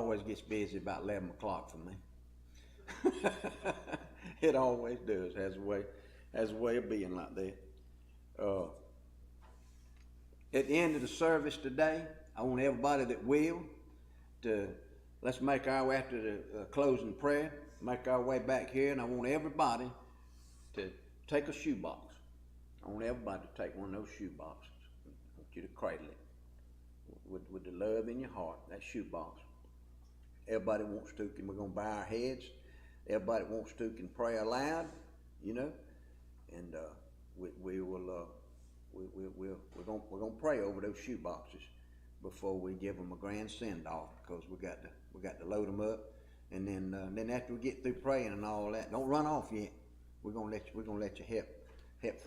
always gets busy about 11 o'clock for me. It always does. Has a way of being like that. Uh, at the end of the service today, I want everybody that will to let's make our way after the closing prayer, make our way back here, and I want everybody to take a shoebox. I want everybody to take one of those shoe boxes. I want you to cradle it with the love in your heart, that shoebox. Everybody wants to, and we're going to bow our heads. Everybody wants to can pray aloud, you know, and we're going to pray over those shoe boxes before we give them a grand send off, because we got to load them up, and then after we get through praying and all that, don't run off yet. We're gonna let you help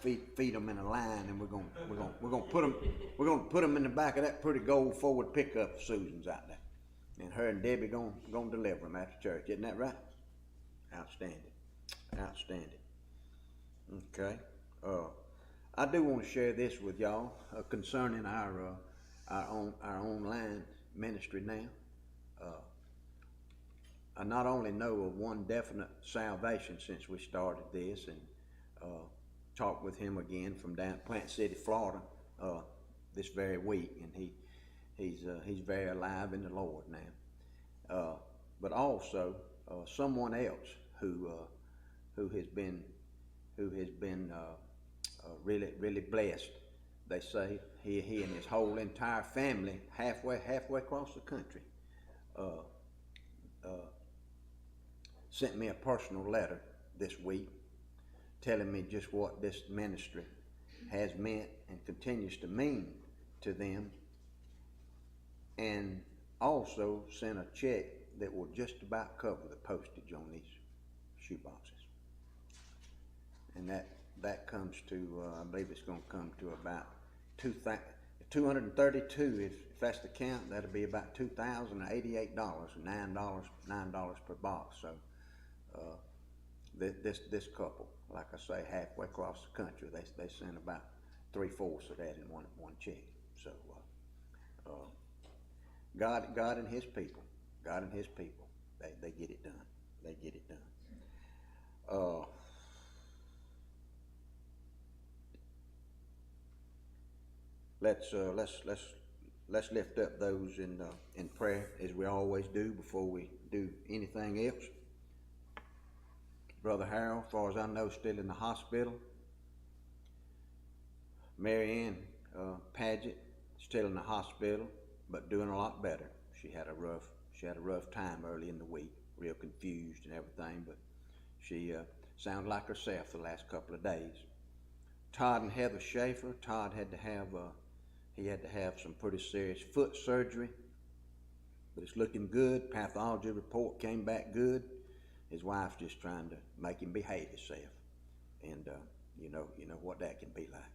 feed them in a line, and we're gonna put them in the back of that pretty gold Ford pickup of Susan's out there, and her and Debbie gonna deliver them after church. Isn't that right? Outstanding. Okay. I do want to share this with y'all concerning our online ministry now. I not only know of one definite salvation since we started this, and talked with him again from down Plant City, Florida, this very week, and he's very alive in the Lord now. But also someone else who has been really blessed. They say he and his whole entire family halfway across the country sent me a personal letter this week telling me just what this ministry has meant and continues to mean to them, and also sent a check that will just about cover the postage on these shoe boxes. And that comes to, I believe it's going to come to about 232, if that's the count. That'll be about $2,088, $9 per box. So this couple, like I say, halfway across the country, they sent about 3/4 of that in one check. So God and His people, they get it done. They get it done. Let's lift up those in prayer, as we always do before we do anything else. Brother Harold, as far as I know, still in the hospital. Mary Ann Paget, still in the hospital, but doing a lot better. She had a rough time early in the week, real confused and everything, but she sounded like herself the last couple of days. Todd and Heather Schaefer. Todd had to have some pretty serious foot surgery, but it's looking good. Pathology report came back good. His wife's just trying to make him behave himself, and you know what that can be like.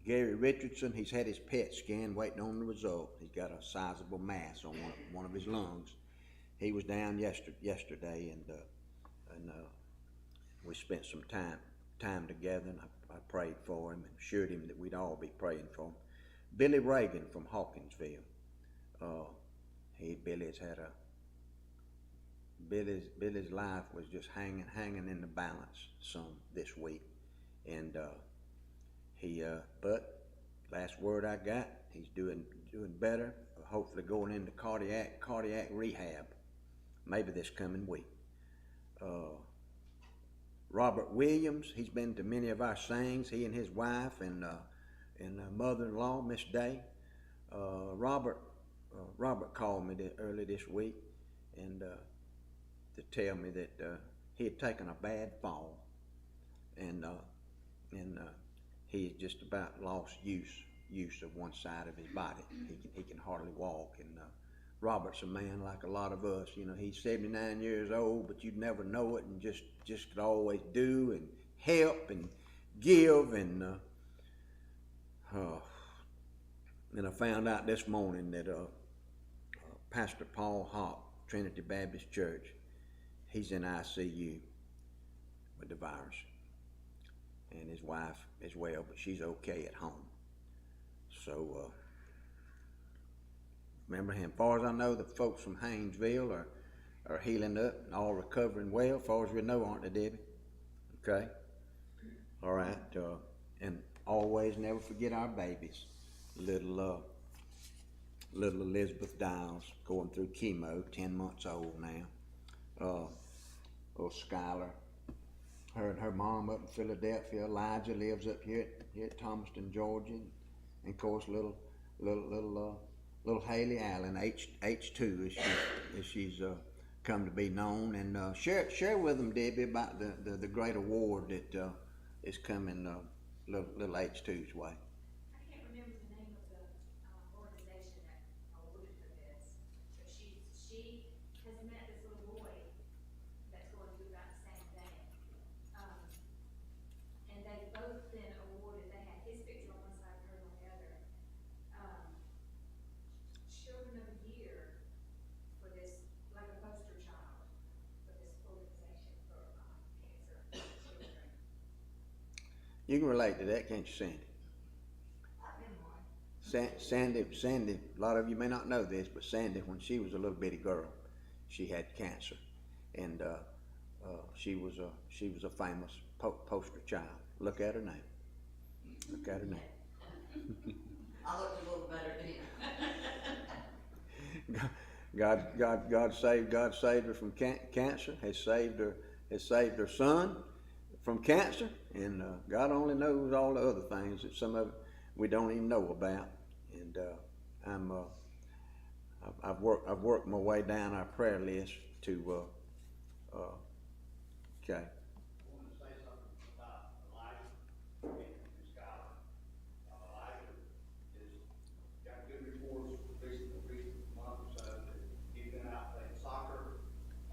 Gary Richardson, he's had his PET scan, waiting on the result. He's got a sizable mass on one of his lungs. He was down yesterday, and we spent some time together, and I prayed for him and assured him that we'd all be praying for him. Billy Reagan from Hawkinsville. Billy's life was just hanging in the balance some this week, and but last word I got, he's doing better. Hopefully going into cardiac rehab, maybe this coming week. Robert Williams, he's been to many of our sayings. He and his wife and mother-in-law, Miss Day. Robert called me early this week and to tell me that he had taken a bad fall, and he had just about lost use of one side of his body. He can hardly walk, and Robert's a man like a lot of us. You know, he's 79 years old, but you'd never know it, and just could always do and help and give, and I found out this morning that Pastor Paul Hawk, Trinity Baptist Church, he's in ICU with the virus, and his wife as well, but she's okay at home. So Remember him. As far as I know, the folks from Haynesville are healing up and all recovering well. As far as we know, aren't they, Debbie? Okay. All right. And always never forget our babies. Little little Elizabeth Dials going through chemo, 10 months old now. Little Skylar, her and her mom up in Philadelphia. Elijah lives up here at Thomaston, Georgia, and of course little Haley Allen, H2 as she's come to be known. And share with them, Debbie, about the great award that is coming little H2's way. I can't remember the name of the organization that awarded her this, but she has met this little boy that's going through about the same thing. Um, and they've both been awarded, they had his picture on one side and hers on the other. Um, Children of the Year for this, like a poster child for this organization for cancer children. You can relate to that, can't you, Sandy? Sandy, a lot of you may not know this, but Sandy, when she was a little bitty girl, she had cancer, and she was a famous poster child. Look at her now. Look at her now. I looked a little better then. God saved her from cancer. Has saved her son from cancer, and God only knows all the other things that some of it we don't even know about. And I've worked my way down our prayer list to okay. I want to say something about Elijah and Skylar. Elijah has got good reports recent month or so that he's been out playing soccer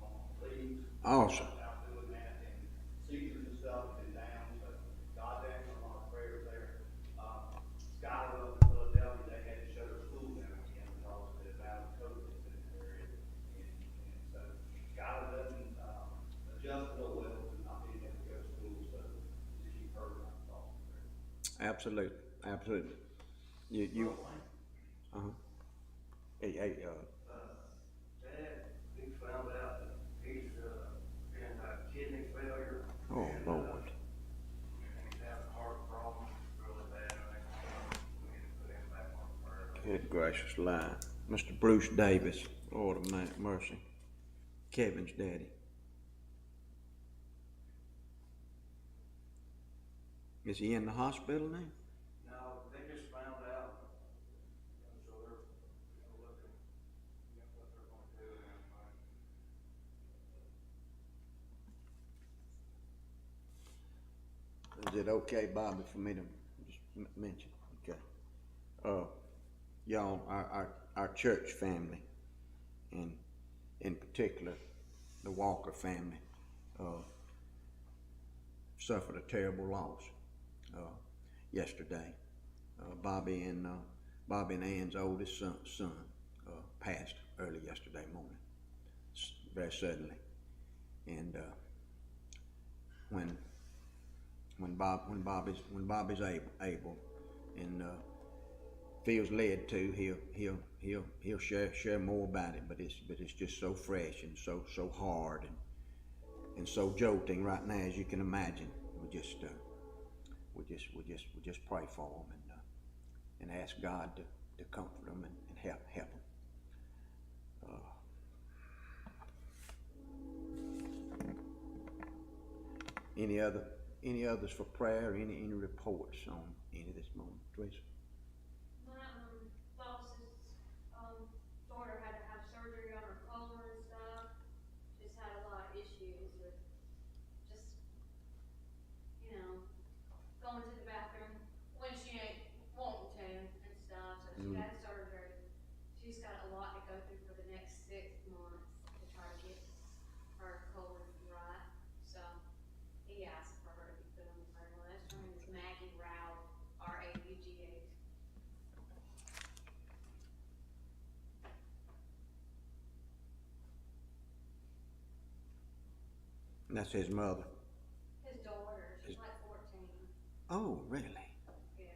on leagues. Awesome. Out doing that, and seizures and stuff have been down, so God's answering a lot of prayers there. Skylar up in Philadelphia, they had to shut their school down again because of the amount of COVID that's in the area. And so Skylar doesn't adjust real well to not being able to go to school, so just keep her around the thoughts there. Absolutely. You uh-huh. Hey, Dad, we found out that he's been kidney failure. oh and, Lord. And he's having heart problems really bad. I think we need to put him back on prayer. Good gracious lie. Mr. Bruce Davis, Lord of mercy. Kevin's daddy. Is he in the hospital now? No, they just found out, and so they're looking at what they're going to do and everything. Is it okay, Bobby, for me to just mention? Okay. Y'all, our church family, and in particular, the Walker family, suffered a terrible loss yesterday. Bobby and Ann's oldest son passed early yesterday morning, very suddenly, and when Bobby's able and feels led to, he'll share more about it. But it's just so fresh and so hard and so jolting right now, as you can imagine. We just pray for them and ask God to comfort them and help them. Any others for prayer? Any reports on any this moment, Teresa? My boss's daughter had to have surgery on her colon and stuff. Just had a lot of issues with just, going to the bathroom when she ain't wanting to and stuff. So she had surgery. She's got a lot to go through for the next 6 months to try to get her colon right. So he asked for her to be put on the prayer list. Her name is Maggie Rauch, Raugh. And that's his mother. His daughter, she's like 14. Oh, really? Yeah.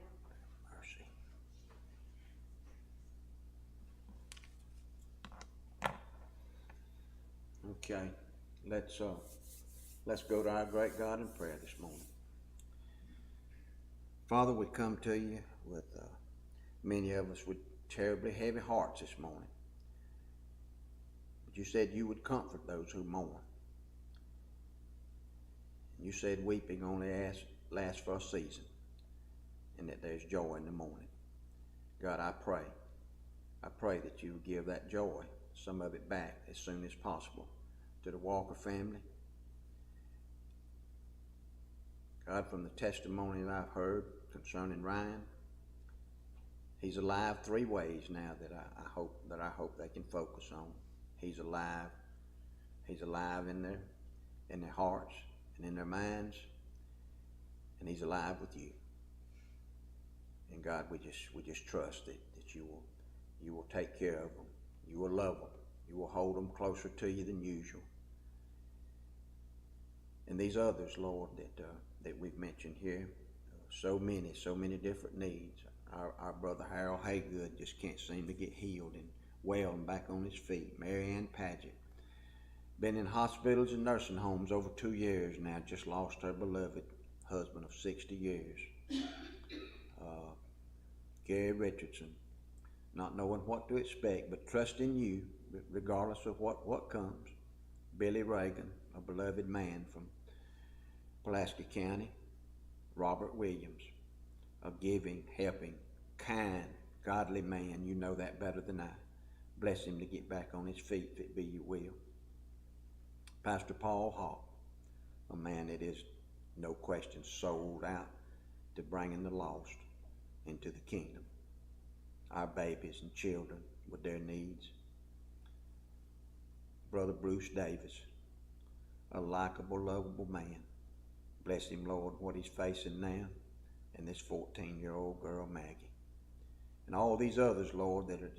Mercy. Okay, let's go to our great God in prayer this morning. Father, we come to you with many of us with terribly heavy hearts this morning. But you said you would comfort those who mourn. You said weeping only lasts for a season, and that there's joy in the morning. God, I pray that you give that joy, some of it back as soon as possible to the Walker family. God, from the testimony that I've heard concerning Ryan, he's alive 3 ways now that I hope they can focus on. He's alive. He's alive in their hearts and in their minds, and he's alive with you. And God, we just trust that you will take care of them. You will love them. You will hold them closer to you than usual. And these others, Lord, that we've mentioned here, so many different needs. Our brother Harold Haygood just can't seem to get healed and well and back on his feet. Mary Ann Paget, been in hospitals and nursing homes over 2 years now, just lost her beloved husband of 60 years. Gary Richardson, not knowing what to expect, but trusting you regardless of what comes. Billy Reagan, a beloved man from Pulaski County. Robert Williams, a giving, helping, kind, godly man. You know that better than I. Bless him to get back on his feet if it be your will. Pastor Paul Hawk, a man that is, no question, sold out to bringing the lost into the kingdom. Our babies and children with their needs. Brother Bruce Davis, a likable, lovable man. Bless him, Lord, what he's facing now, and this 14-year-old girl, Maggie. And all these others, Lord, that are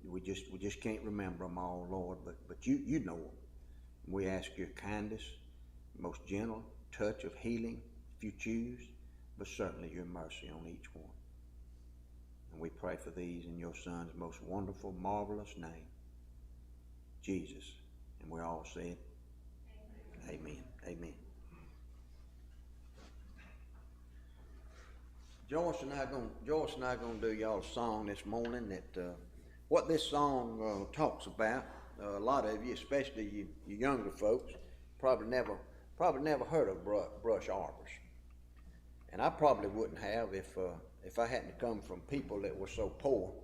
we just can't remember them all, Lord, but you know them. We ask your kindest, most gentle touch of healing, if you choose, but certainly your mercy on each one. And we pray for these in your Son's most wonderful, marvelous name, Jesus. And we all said, Amen. Amen. Joyce and I gonna do y'all a song this morning that what this song talks about. A lot of you, especially you younger folks, probably never heard of brush arbors, and I probably wouldn't have if I hadn't come from people that were so poor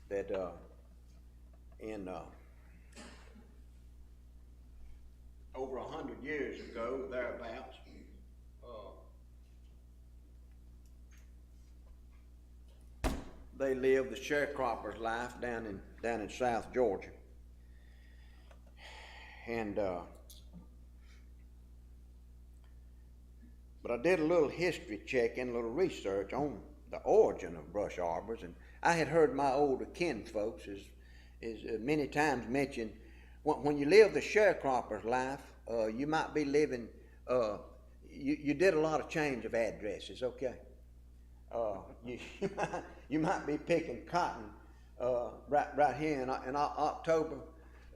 that in over 100 years ago, thereabouts. They lived the sharecropper's life down in South Georgia, and but I did a little history checking, a little research on the origin of brush arbors, and I had heard my older kinfolks is many times mentioned when you live the sharecropper's life, you might be living. You did a lot of change of addresses, okay. You might be picking cotton right here in October,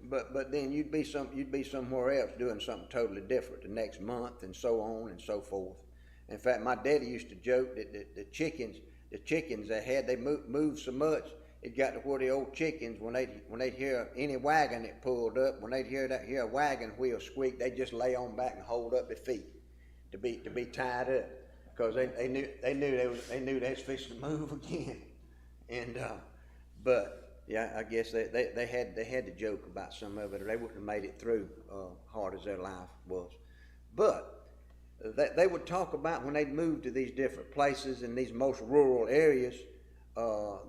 but then you'd be somewhere else doing something totally different the next month, and so on and so forth. In fact, my daddy used to joke that the chickens they moved so much, it got to where the old chickens, when they'd hear any wagon that pulled up, when they'd hear a wagon wheel squeak, they'd just lay on back and hold up their feet to be tied up, because they knew they was fixing to move again. And but yeah, I guess they had to joke about some of it, or they wouldn't have made it through hard as their life was. But they would talk about when they'd moved to these different places in these most rural areas,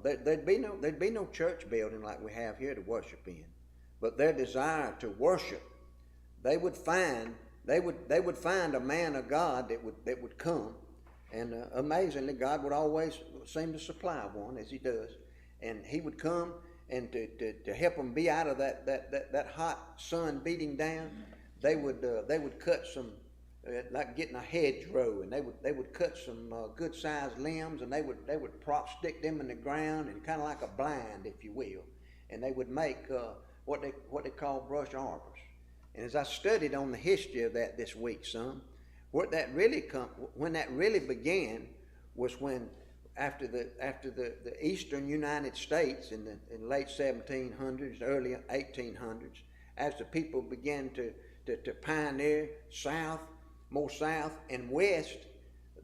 there'd be no church building like we have here to worship in. But their desire to worship, they would find a man of God that would come, and amazingly, God would always seem to supply one, as He does, and He would come and to help them be out of that hot sun beating down. They would cut some. Like getting a hedgerow, and they would cut some good sized limbs, and they would stick them in the ground, and kind of like a blind, if you will, and they would make what they call brush arbors. And as I studied on the history of that this week, son, when that really began was when after the eastern United States in the late 1700s, early 1800s, as the people began to pioneer more south and west,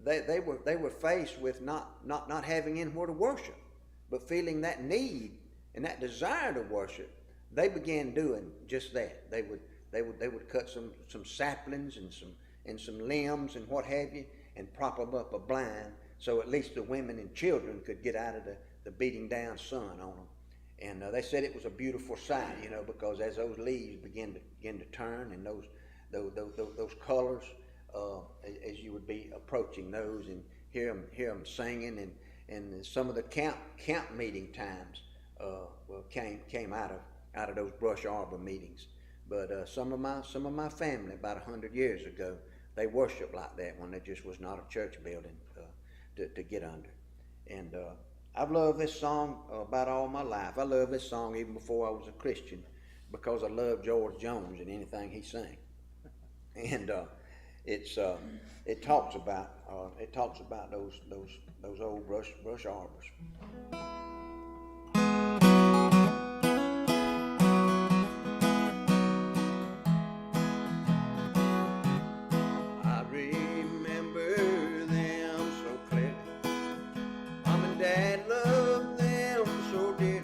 they were faced with not having anywhere to worship, but feeling that need and that desire to worship. They began doing just that. They would cut some saplings and some limbs and what have you, and prop them up a blind, so at least the women and children could get out of the beating down sun on them. And they said it was a beautiful sight, because as those leaves begin to turn, and those colors, as you would be approaching those and hear them singing, and some of the camp meeting times came out of those brush arbor meetings. But some of my family about 100 years ago, they worshiped like that when there just was not a church building to get under. And I've loved this song about all my life. I loved this song even before I was a Christian, because I loved George Jones and anything he sang. And it talks about those old brush arbors. I remember them so clearly. Mom and Dad loved them so dearly.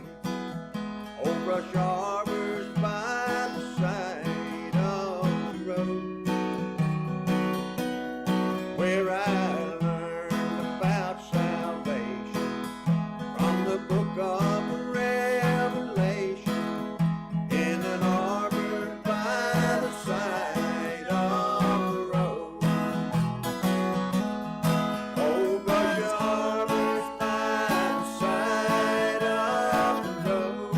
Old brush arbors by the side of the road, where I learned about salvation from the book of Revelation, in an arbor by the side of the road. Old brush arbors by the side of the road,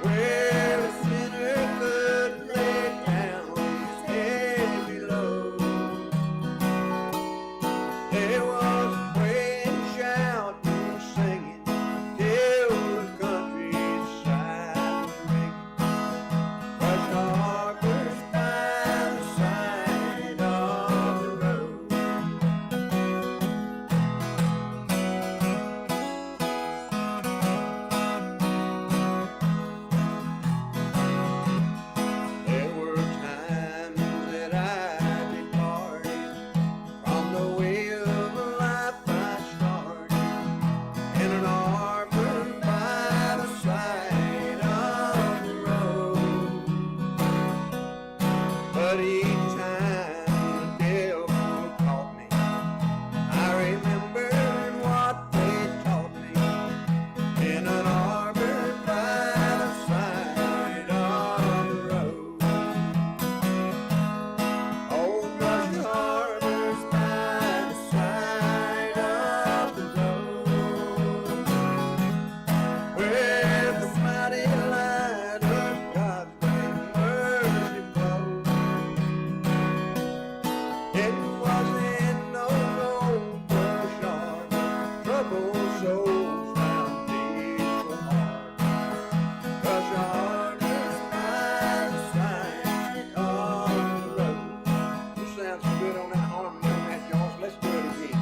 where a sinner could lay down his heavy load. There was a praying, shouting, singing, till the countryside was ringing. Brush arbors by the side of the road. There were times that I departed from the way of life I started, in an arbor by the side of the road. But each time the devil caught me, I remembered what they taught me, in an arbor by the side of the road. Old brush arbors by the side of the road, where the mighty light of God's great mercy flows. It wasn't no old brush arbor, troubled souls found peaceful heart. Brush arbors by the side of the road. You sound so good on that harmony on that, Jones. Let's do it again.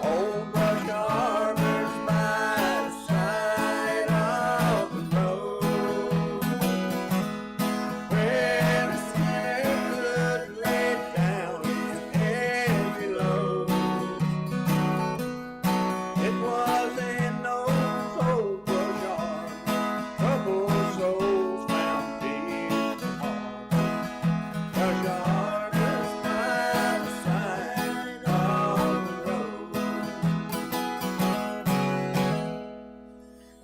Old brush arbors by the side of the road, where the sinner could lay down his heavy load. It wasn't those old brush arbors, troubled souls found peaceful heart. Brush arbors by the side of the road.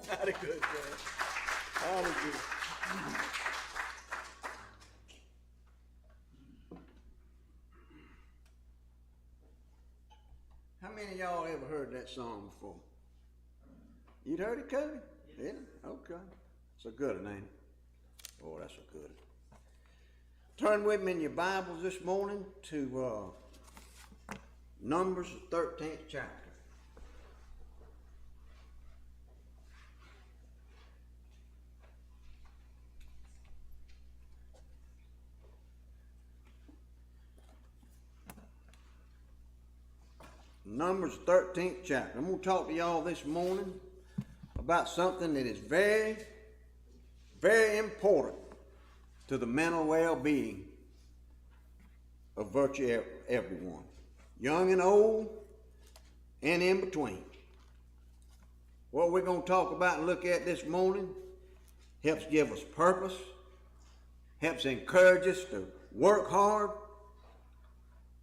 Mighty good, man. Mighty good. How many of y'all ever heard that song before? You'd heard it, Cody? Yeah? Okay. It's a good one, ain't it? Oh, that's a good one. Turn with me in your Bibles this morning to Numbers, the 13th chapter. Numbers 13th chapter. I'm going to talk to y'all this morning about something that is very, very important to the mental well-being of virtually everyone, young and old, and in between. What we're going to talk about and look at this morning helps give us purpose, helps encourage us to work hard.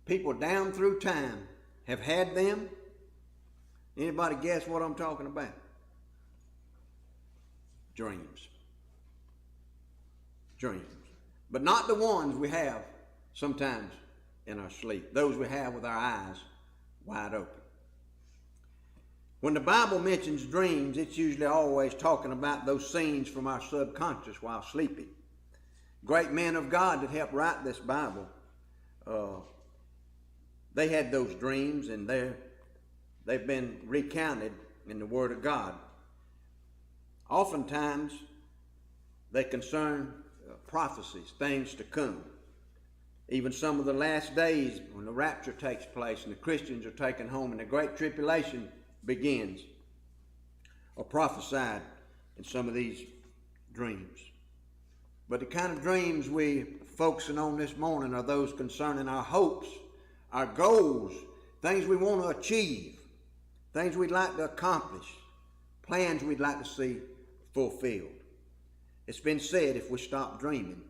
People down through time have had them. Anybody guess what I'm talking about? Dreams. Dreams. But not the ones we have sometimes in our sleep. Those we have with our eyes wide open. When the Bible mentions dreams, it's usually always talking about those scenes from our subconscious while sleeping. Great men of God that helped write this Bible, they had those dreams, and they've been recounted in the Word of God. Oftentimes, they concern prophecies, things to come. Even some of the last days when the rapture takes place and the Christians are taken home and the Great Tribulation begins, are prophesied in some of these dreams. But the kind of dreams we're focusing on this morning are those concerning our hopes, our goals, things we want to achieve, things we'd like to accomplish, plans we'd like to see fulfilled. It's been said if we stop dreaming,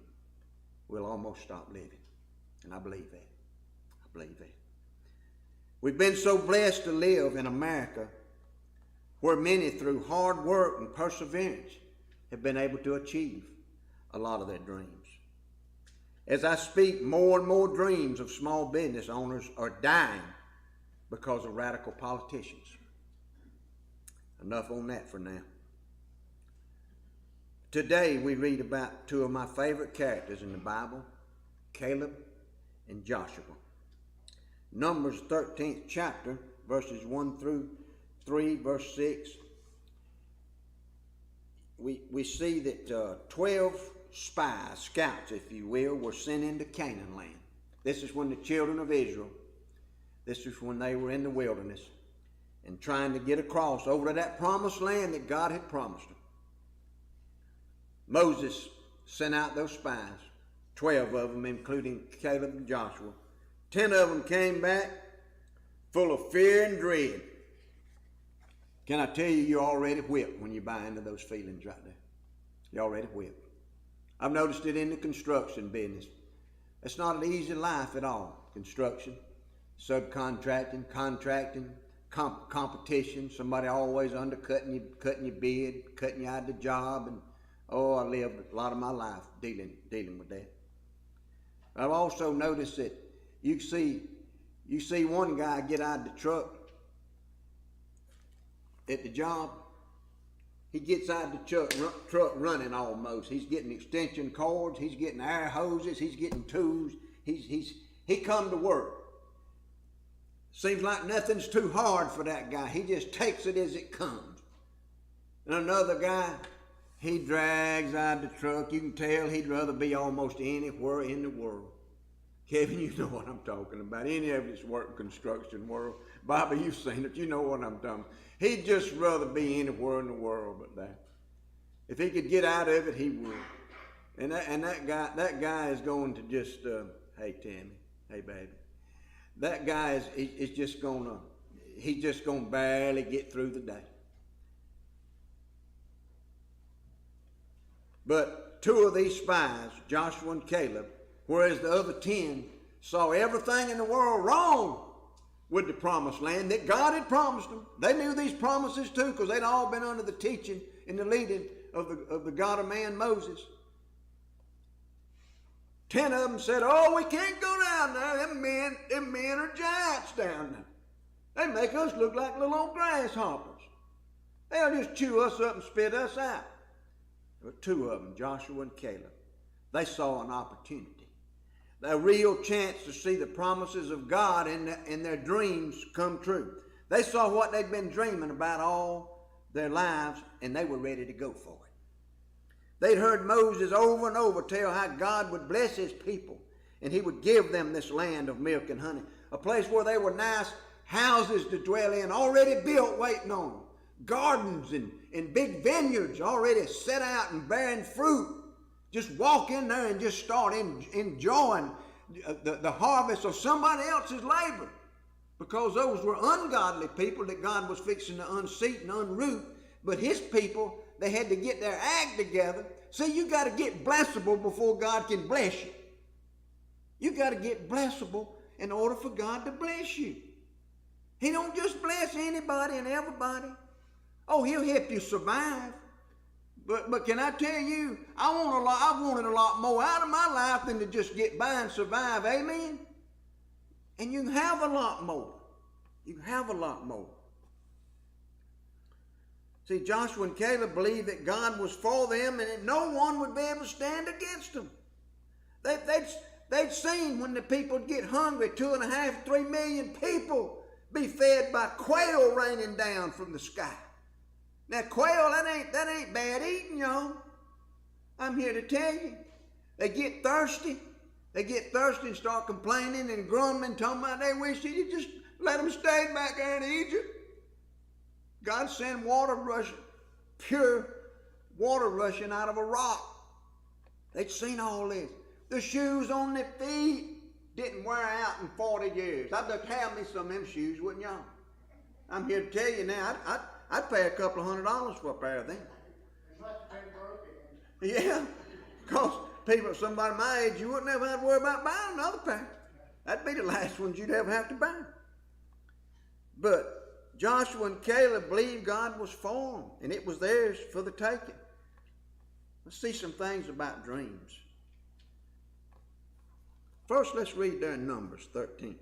we'll almost stop living. And I believe that. I believe that. We've been so blessed to live in America where many, through hard work and perseverance, have been able to achieve a lot of their dreams. As I speak, more and more dreams of small business owners are dying because of radical politicians. Enough on that for now. Today we read about two of my favorite characters in the Bible, Caleb and Joshua. Numbers 13th chapter, verses 1 through 3, verse 6. We see that 12 spies, scouts if you will, were sent into Canaan land. This is when the children of Israel, this is when they were in the wilderness and trying to get across over to that promised land that God had promised them. Moses sent out those spies, 12 of them, including Caleb and Joshua. 10 of them came back full of fear and dread. Can I tell you, you're already whipped when you buy into those feelings right there. You're already whipped. I've noticed it in the construction business. It's not an easy life at all. Construction, subcontracting, contracting, competition, somebody always undercutting you, cutting your bid, cutting you out of the job, and I lived a lot of my life dealing with that. I've also noticed that you see one guy get out of the truck at the job. He gets out of the truck running almost. He's getting extension cords. He's getting air hoses. He's getting tools. He come to work. Seems like nothing's too hard for that guy. He just takes it as it comes. And another guy, he drags out of the truck. You can tell he'd rather be almost anywhere in the world. Kevin, you know what I'm talking about. Any of us work in construction world. Bobby, you've seen it. You know what I'm talking about. He'd just rather be anywhere in the world but that. If he could get out of it, he would. And that guy is going to just, hey Tammy, hey baby. That guy is just he's just gonna barely get through the day. But two of these spies, Joshua and Caleb, whereas the other 10 saw everything in the world wrong with the promised land that God had promised them. They knew these promises too, because they'd all been under the teaching and the leading of the God of man, Moses. 10 of them said, we can't go down there. Them men are giants down there. They make us look like little old grasshoppers. They'll just chew us up and spit us out. There were two of them, Joshua and Caleb. They saw an opportunity, a real chance to see the promises of God in their dreams come true. They saw what they'd been dreaming about all their lives, and they were ready to go for it. They'd heard Moses over and over tell how God would bless his people, and he would give them this land of milk and honey, a place where they were nice, houses to dwell in, already built, waiting on them. Gardens and big vineyards already set out and bearing fruit. Just walk in there and just start enjoying the harvest of somebody else's labor. Because those were ungodly people that God was fixing to unseat and unroot. But his people, they had to get their act together. See, you got to get blessable before God can bless you. You got to get blessable in order for God to bless you. He don't just bless anybody and everybody. Oh, he'll help you survive. But can I tell you, I wanted a lot more out of my life than to just get by and survive. Amen? And you can have a lot more. You can have a lot more. See, Joshua and Caleb believed that God was for them and that no one would be able to stand against them. They'd seen when the people get hungry, 2.5, 3 million people be fed by quail raining down from the sky. Now, quail, that ain't bad eating, y'all. I'm here to tell you. They get thirsty. They get thirsty and start complaining and grumbling, talking about they wish you just let them stay back there in Egypt. God sent water rushing, pure water rushing out of a rock. They'd seen all this. The shoes on their feet didn't wear out in 40 years. I'd just have me some of them shoes, wouldn't y'all? I'm here to tell you now, I'd pay a couple of $100 for a pair of them. Yeah, because people, somebody my age, you wouldn't ever have to worry about buying another pair. That'd be the last ones you'd ever have to buy. But Joshua and Caleb believed God was for them, and it was theirs for the taking. Let's see some things about dreams. First, let's read there in Numbers, 13th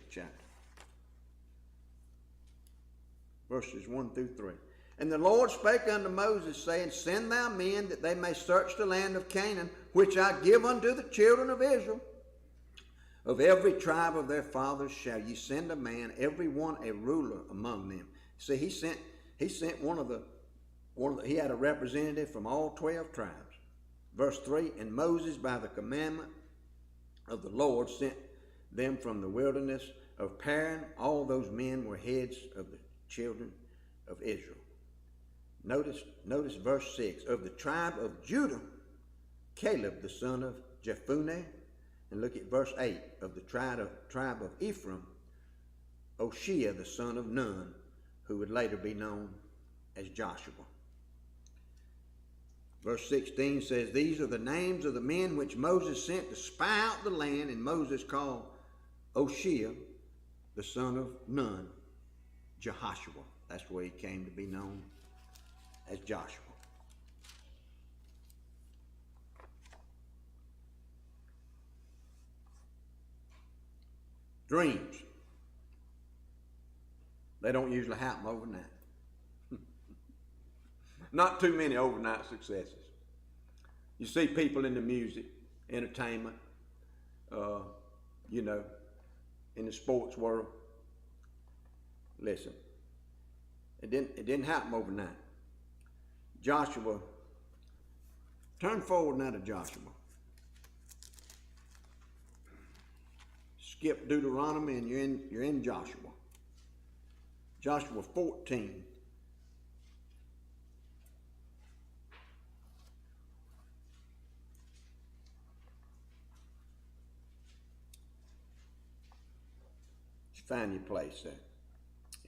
chapter. Verses 1 through 3. And the Lord spake unto Moses, saying, Send thou men, that they may search the land of Canaan, which I give unto the children of Israel. Of every tribe of their fathers shall ye send a man, every one a ruler among them. See, he sent he had a representative from all 12 tribes. Verse 3, And Moses by the commandment of the Lord sent them from the wilderness of Paran. All those men were heads of the children of Israel. Notice verse 6. Of the tribe of Judah, Caleb the son of Jephunneh. And look at verse 8. Of the tribe of Ephraim, Oshea the son of Nun, who would later be known as Joshua. Verse 16 says, These are the names of the men which Moses sent to spy out the land. And Moses called Oshea the son of Nun Jehoshua. That's where he came to be known as Joshua. Dreams. They don't usually happen overnight. Not too many overnight successes. You see people in the music, entertainment, in the sports world. Listen, it didn't happen overnight. Joshua, turn forward now to Joshua. Skip Deuteronomy and you're in Joshua. Joshua 14. Find your place there.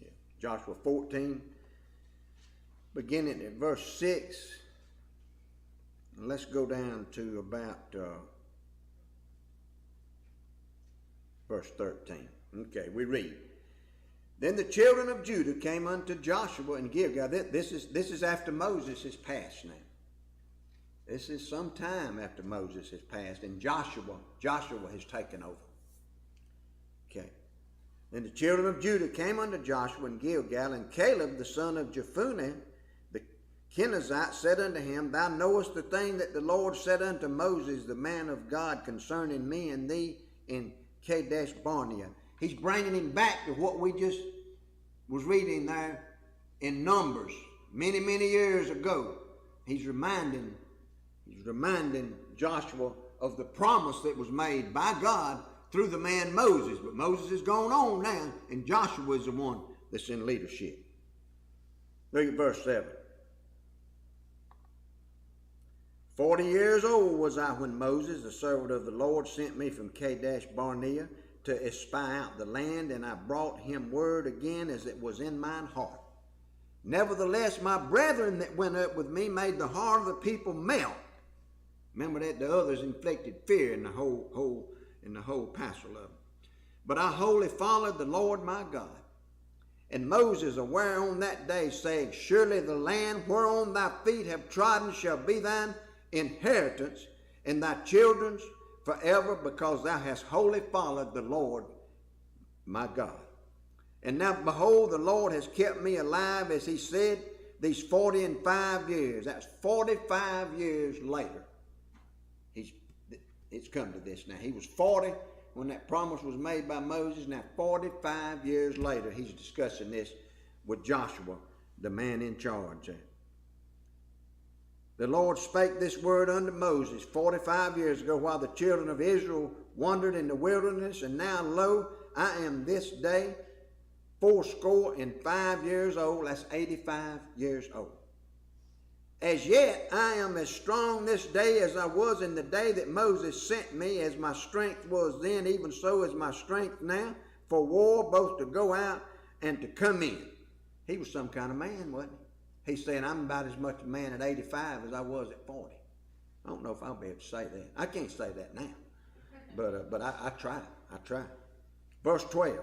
Yeah. Joshua 14, beginning at verse 6. And let's go down to about verse 13. Okay, we read. Then the children of Judah came unto Joshua and Gilgal. This is after Moses has passed now. This is some time after Moses has passed, and Joshua has taken over. Okay. Then the children of Judah came unto Joshua in Gilgal, and Caleb the son of Jephunneh the Kenizzite said unto him, Thou knowest the thing that the Lord said unto Moses, the man of God, concerning me and thee in Kadesh Barnea. He's bringing him back to what we just was reading there in Numbers many, many years ago. He's reminding Joshua of the promise that was made by God through the man Moses. But Moses is gone on now, and Joshua is the one that's in leadership. Look at verse 7. 40 years old was I when Moses, the servant of the Lord, sent me from Kadesh Barnea to espy out the land, and I brought him word again as it was in mine heart. Nevertheless, my brethren that went up with me made the heart of the people melt. Remember that the others inflicted fear in the whole passel of them. But I wholly followed the Lord my God. And Moses aware on that day, saying, surely the land whereon thy feet have trodden shall be thine inheritance, and thy children's forever, because thou hast wholly followed the Lord my God. And now behold, the Lord has kept me alive, as he said, these 45 years. That's 45 years later. It's come to this now. He was 40 when that promise was made by Moses. Now 45 years later, he's discussing this with Joshua, the man in charge there. The Lord spake this word unto Moses 45 years ago, while the children of Israel wandered in the wilderness, and now lo, I am this day 85 years old. That's 85 years old. As yet I am as strong this day as I was in the day that Moses sent me, as my strength was then, even so is my strength now, for war, both to go out and to come in. He was some kind of man, wasn't he? He's saying, I'm about as much a man at 85 as I was at 40. I don't know if I'll be able to say that. I can't say that now. But I try. Verse 12.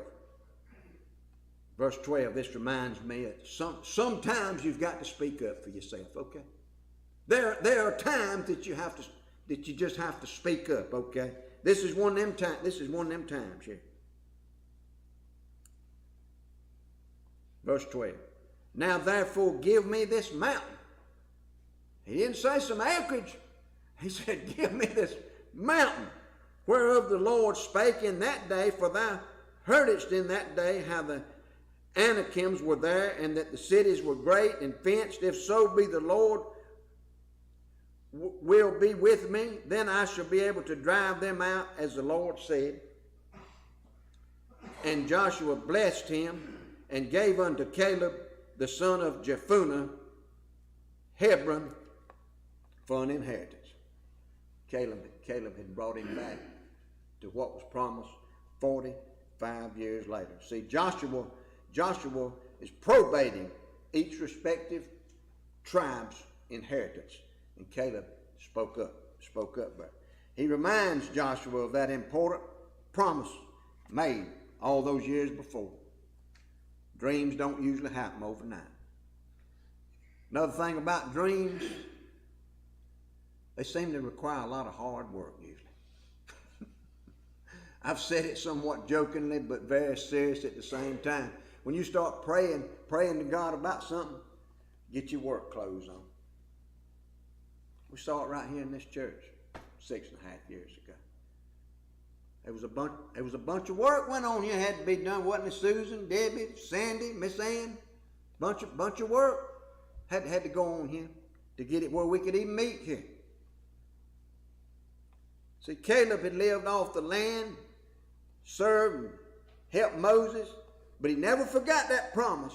Verse 12, this reminds me that sometimes you've got to speak up for yourself, okay? There are times that you just have to speak up, okay? This is one of them times here. Verse 12. Now therefore give me this mountain. He didn't say some acreage. He said, give me this mountain, whereof the Lord spake in that day, for thou heardest in that day how the Anakims were there, and that the cities were great and fenced. If so be the Lord will be with me, then I shall be able to drive them out, as the Lord said. And Joshua blessed him, and gave unto Caleb the son of Jephunneh Hebron for an inheritance. Caleb had brought him back to what was promised 45 years later. See, Joshua is probating each respective tribe's inheritance. And Caleb spoke up. But he reminds Joshua of that important promise made all those years before. Dreams don't usually happen overnight. Another thing about dreams, they seem to require a lot of hard work usually. I've said it somewhat jokingly, but very serious at the same time. When you start praying to God about something, get your work clothes on. We saw it right here in this church 6.5 years ago. There was a bunch of work went on here, had to be done, wasn't it? Susan, Debbie, Sandy, Miss Ann, bunch of work had to go on here to get it where we could even meet here. See, Caleb had lived off the land, served and helped Moses, but he never forgot that promise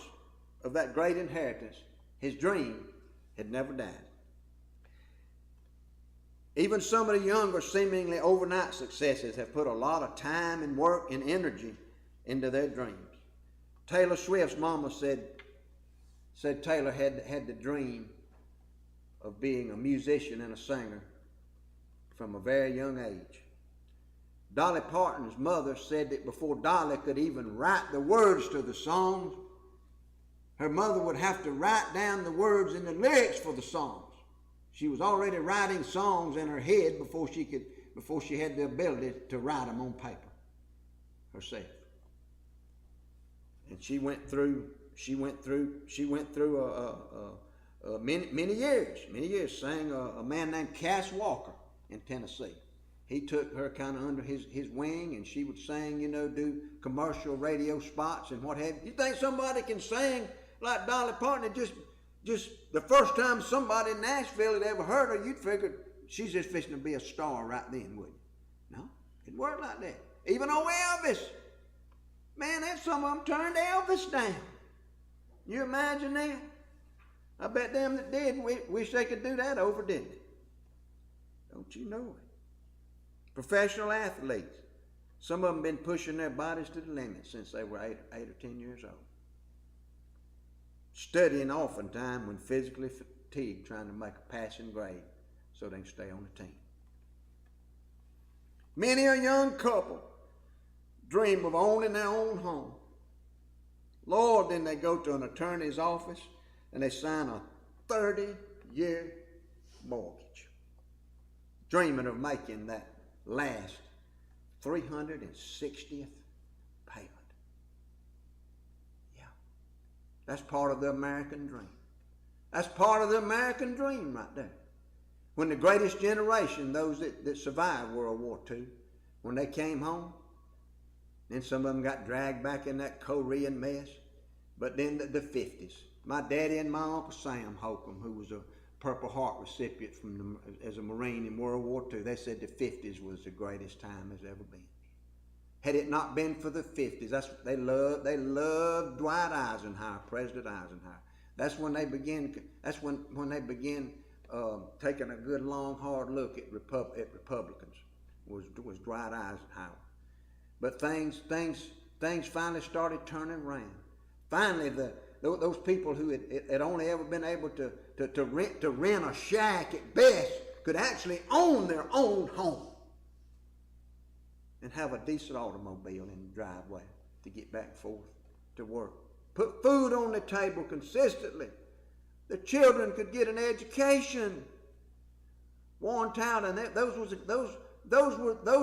of that great inheritance. His dream had never died. Even some of the younger, seemingly overnight successes have put a lot of time and work and energy into their dreams. Taylor Swift's mama said Taylor had the dream of being a musician and a singer from a very young age. Dolly Parton's mother said that before Dolly could even write the words to the songs, her mother would have to write down the words and the lyrics for the songs. She was already writing songs in her head before she had the ability to write them on paper herself. And she went through many years, sang a man named Cass Walker in Tennessee. He took her kind of under his wing, and she would sing, do commercial radio spots and what have you. You think somebody can sing like Dolly Parton? Just the first time somebody in Nashville had ever heard her, you'd figure she's just fixing to be a star right then, wouldn't you? No, it worked like that. Even old Elvis. Man, then some of them turned Elvis down. You imagine that? I bet them that did wish they could do that over, didn't they? Don't you know it? Professional athletes. Some of them been pushing their bodies to the limit since they were 8 or 10 years old. Studying oftentimes when physically fatigued, trying to make a passing grade so they can stay on the team. Many a young couple dream of owning their own home. Lord, then they go to an attorney's office and they sign a 30-year mortgage, dreaming of making that last 360th payment. Yeah, that's part of the American dream. That's part of the American dream right there. When the greatest generation, those that survived World War II, when they came home, then some of them got dragged back in that Korean mess. But then the 50s, my daddy and my Uncle Sam Holcomb, who was a Purple Heart recipient as a Marine in World War II, they said the 50s was the greatest time there's ever been. Had it not been for the 50s, they loved Dwight Eisenhower, President Eisenhower. That's when they began. That's when they began taking a good long hard look at Republicans. Was Dwight Eisenhower. But things finally started turning around. Finally, those people who had only ever been able to rent a shack at best could actually own their own home and have a decent automobile in the driveway to get back and forth to work. Put food on the table consistently. The children could get an education. Warren Town, and those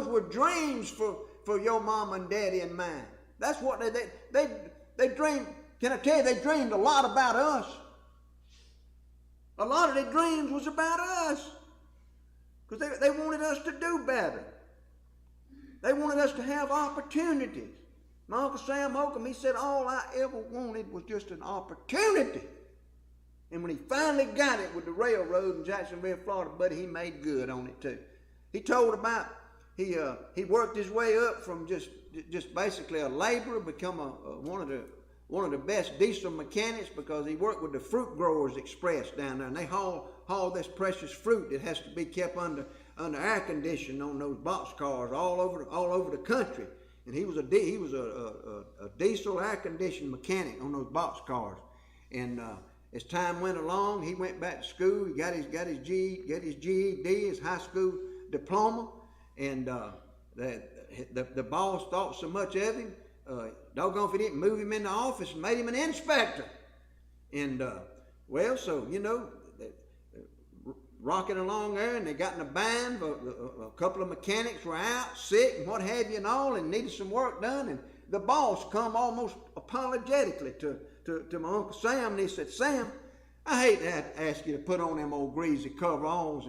were dreams for your mom and daddy and mine. That's what they dreamed. Can I tell you, they dreamed a lot about us. A lot of their dreams was about us. Because they wanted us to do better. They wanted us to have opportunities. My Uncle Sam Holcomb, he said, all I ever wanted was just an opportunity. And when he finally got it with the railroad in Jacksonville, Florida, buddy, he made good on it too. He told about, he worked his way up from just basically a laborer, become one of the best diesel mechanics, because he worked with the Fruit Growers Express down there, and they haul this precious fruit that has to be kept under air conditioning on those boxcars all over the country. And he was a diesel air conditioning mechanic on those boxcars. And as time went along, he went back to school. He got his GED, his high school diploma, and the boss thought so much of him. Doggone if he didn't move him in the office and made him an inspector. And so rocking along there, and they got in a bind. A couple of mechanics were out sick and what have you and all, and needed some work done. And the boss come almost apologetically to my Uncle Sam, and he said, "Sam, I hate to have to ask you to put on them old greasy coveralls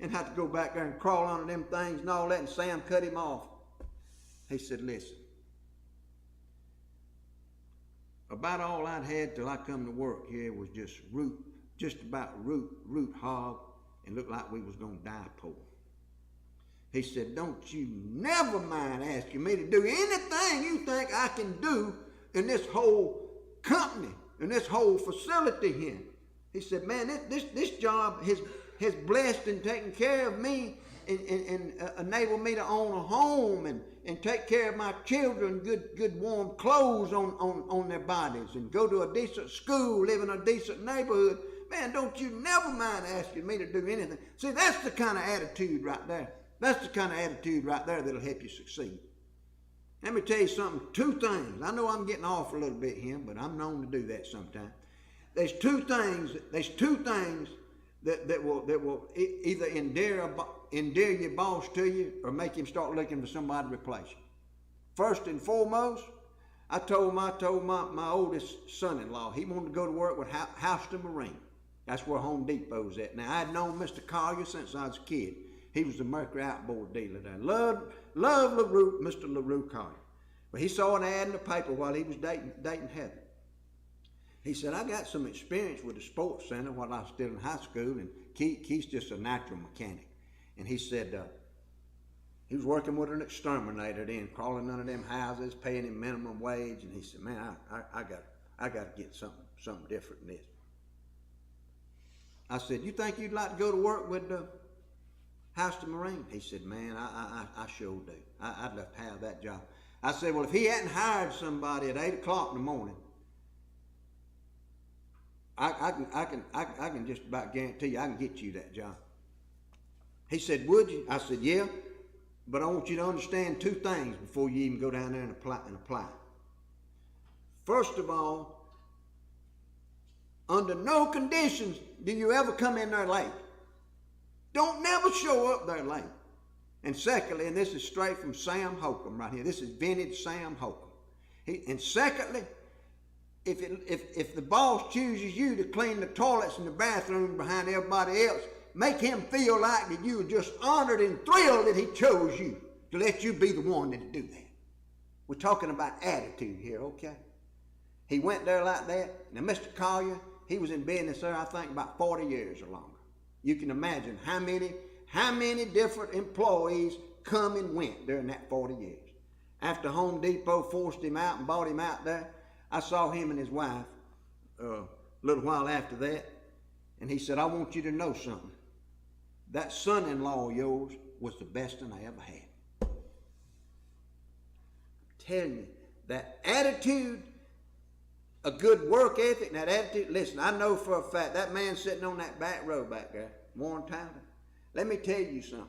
and have to go back there and crawl under them things and all that." And Sam cut him off. He said, "Listen, about all I'd had till I come to work here was just about root hog, and looked like we was gonna die poor." He said, "Don't you never mind asking me to do anything you think I can do in this whole company, in this whole facility here." He said, "Man, this job has blessed and taken care of me and enabled me to own a home and take care of my children, good warm clothes on their bodies, and go to a decent school, live in a decent neighborhood. Man, don't you never mind asking me to do anything." See, that's the kind of attitude right there. That's the kind of attitude right there that'll help you succeed. Let me tell you something, 2 things. I know I'm getting off a little bit here, but I'm known to do that sometimes. There's two things that will either endear your boss to you or make him start looking for somebody to replace you. First and foremost, I told my oldest son-in-law he wanted to go to work with Houston Marine. That's where Home Depot's at. Now, I'd known Mr. Collier since I was a kid. He was the Mercury outboard dealer there. Loved LaRue, Mr. LaRue Collier. But he saw an ad in the paper while he was dating Heather. He said, "I got some experience with the sports center while I was still in high school, and Keith's just a natural mechanic." And he said, He was working with an exterminator then, crawling under them houses, paying him minimum wage, and he said, man, I got to get something different than this. I said, you think you'd like to go to work with the House of Marine? He said, man, I sure do. I'd love to have that job. I said, well, if he hadn't hired somebody at 8 o'clock in the morning, I can just about guarantee you I can get you that job. He said, would you? I said, yeah, but I want you to understand 2 things before you even go down there and apply. First of all, under no conditions do you ever come in there late. Don't never show up there late. And secondly, and this is straight from Sam Holcomb right here. This is vintage Sam Holcomb. And secondly, if the boss chooses you to clean the toilets and the bathroom behind everybody else, make him feel like that you were just honored and thrilled that he chose you to let you be the one that do that. We're talking about attitude here, okay? He went there like that. Now, Mr. Collier, he was in business there, I think, about 40 years or longer. You can imagine how many different employees come and went during that 40 years. After Home Depot forced him out and bought him out there, I saw him and his wife a little while after that, and he said, I want you to know something. That son-in-law of yours was the best one I ever had. I'm telling you, that attitude, a good work ethic, and that attitude, listen, I know for a fact, that man sitting on that back row back there, Warren Tyler, let me tell you something.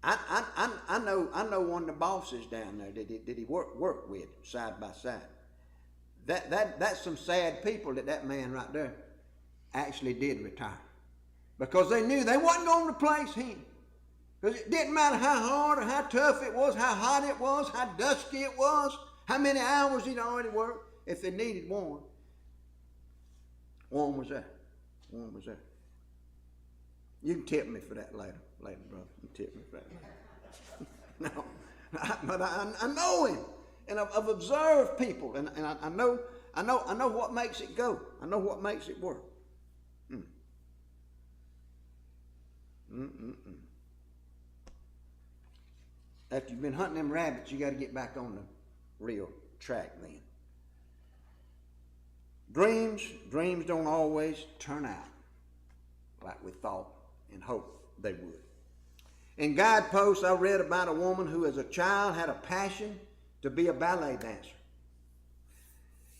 I know one of the bosses down there that he worked with side by side. That's some sad people that man right there actually did retire. Because they knew they wasn't going to replace him. Because it didn't matter how hard or how tough it was, how hot it was, how dusty it was, how many hours he'd already worked. If they needed Warren, Warren was there. Warren was there. You can tip me for that later, brother. You can tip me for that later. No, but I know him, and I've observed people, and I know what makes it go. I know what makes it work. After you've been hunting them rabbits, you got to get back on the real track then. Dreams don't always turn out like we thought and hoped they would. In Guideposts, I read about a woman who as a child had a passion to be a ballet dancer.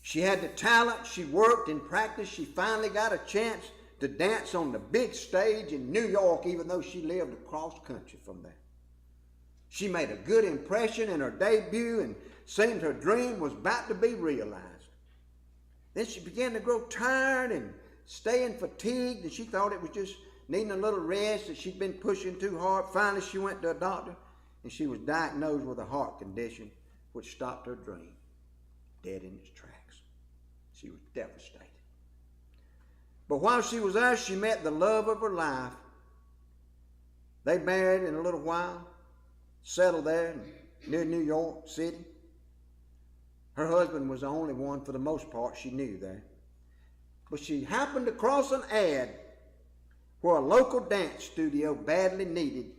She had the talent, she worked and practiced, she finally got a chance to dance on the big stage in New York, even though she lived across country from there. She made a good impression in her debut and seemed her dream was about to be realized. Then she began to grow tired and staying fatigued, and she thought it was just needing a little rest, that she'd been pushing too hard. Finally, she went to a doctor, and she was diagnosed with a heart condition, which stopped her dream dead in its tracks. She was devastated. But while she was there, she met the love of her life. They married in a little while, settled there near New York City. Her husband was the only one, for the most part, she knew there. But she happened to cross an ad where a local dance studio badly needed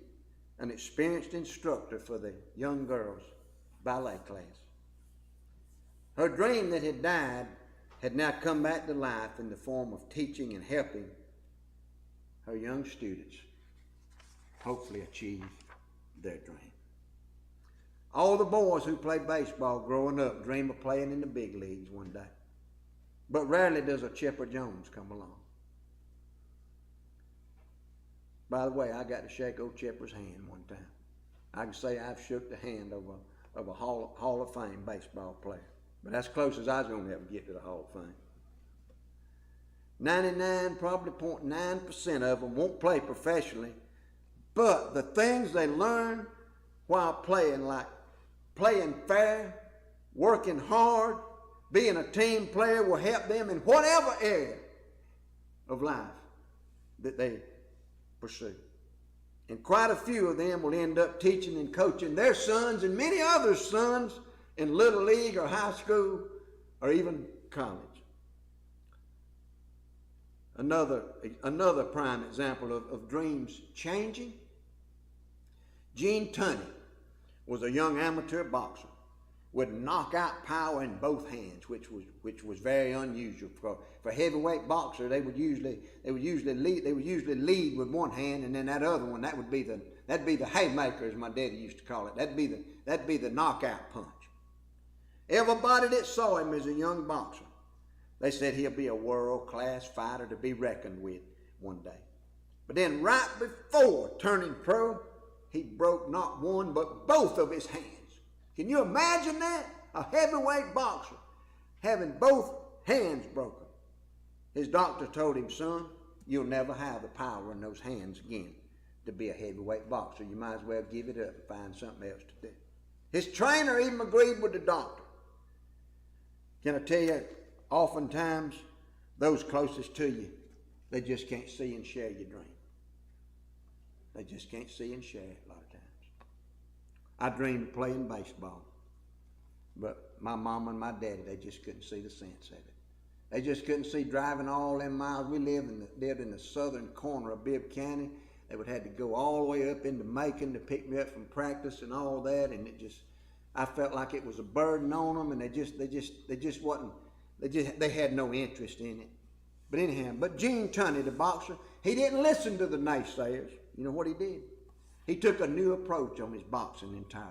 an experienced instructor for the young girls' ballet class. Her dream that had died had now come back to life in the form of teaching and helping her young students hopefully achieve their dream. All the boys who play baseball growing up dream of playing in the big leagues one day. But rarely does a Chipper Jones come along. By the way, I got to shake old Chipper's hand one time. I can say I've shook the hand of a Hall of Fame baseball player. But that's close as I was going to ever get to the Hall of Fame. 99, probably 0.9% of them won't play professionally, but the things they learn while playing, like playing fair, working hard, being a team player, will help them in whatever area of life that they pursue. And quite a few of them will end up teaching and coaching their sons and many other sons in Little League or high school or even college. Another prime example of dreams changing. Gene Tunney was a young amateur boxer with knockout power in both hands, which was very unusual for heavyweight boxer. They would usually lead with one hand, and then that other one, that'd be the haymaker, as my daddy used to call it. That'd be the knockout punch. Everybody that saw him as a young boxer, they said he'll be a world-class fighter to be reckoned with one day. But then right before turning pro, he broke not one but both of his hands. Can you imagine that? A heavyweight boxer having both hands broken. His doctor told him, son, you'll never have the power in those hands again to be a heavyweight boxer. You might as well give it up and find something else to do. His trainer even agreed with the doctor. Can I tell you, oftentimes, those closest to you, they just can't see and share your dream. They just can't see and share it a lot of times. I dreamed of playing baseball, but my mom and my daddy, they just couldn't see the sense of it. They just couldn't see driving all them miles. We lived in the southern corner of Bibb County. They would have to go all the way up into Macon to pick me up from practice and all that, and I felt like it was a burden on them, and they had no interest in it. But anyhow, Gene Tunney, the boxer, he didn't listen to the naysayers. You know what he did? He took a new approach on his boxing entirely.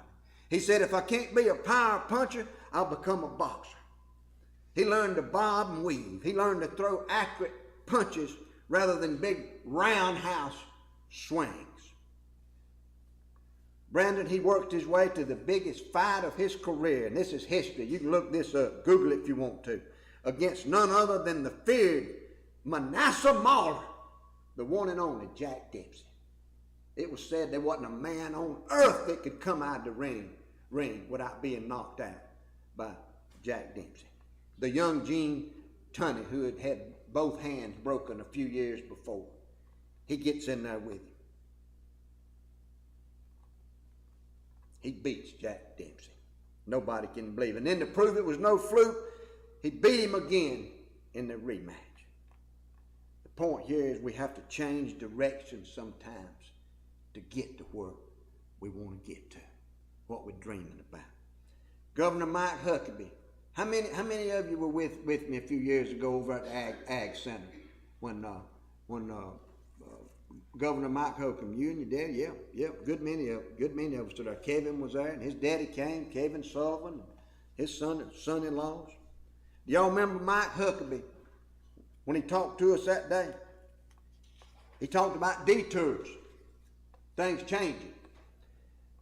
He said, if I can't be a power puncher, I'll become a boxer. He learned to bob and weave. He learned to throw accurate punches rather than big roundhouse swings. Brandon, he worked his way to the biggest fight of his career, and this is history. You can look this up, Google it if you want to, against none other than the feared Manasseh Mauler, the one and only Jack Dempsey. It was said there wasn't a man on earth that could come out of the ring without being knocked out by Jack Dempsey. The young Gene Tunney, who had had both hands broken a few years before, he gets in there with him. He beats Jack Dempsey. Nobody can believe it. And then to prove it was no fluke, he beat him again in the rematch. The point here is we have to change direction sometimes to get to where we want to get to, what we're dreaming about. Governor Mike Huckabee. How many of you were with me a few years ago over at the Ag Center when Governor Mike Huckabee, you and your dad, yeah, good many of us stood there. Kevin was there, and his daddy came, Kevin Sullivan, and his son-in-laws. Do y'all remember Mike Huckabee when he talked to us that day? He talked about detours, things changing.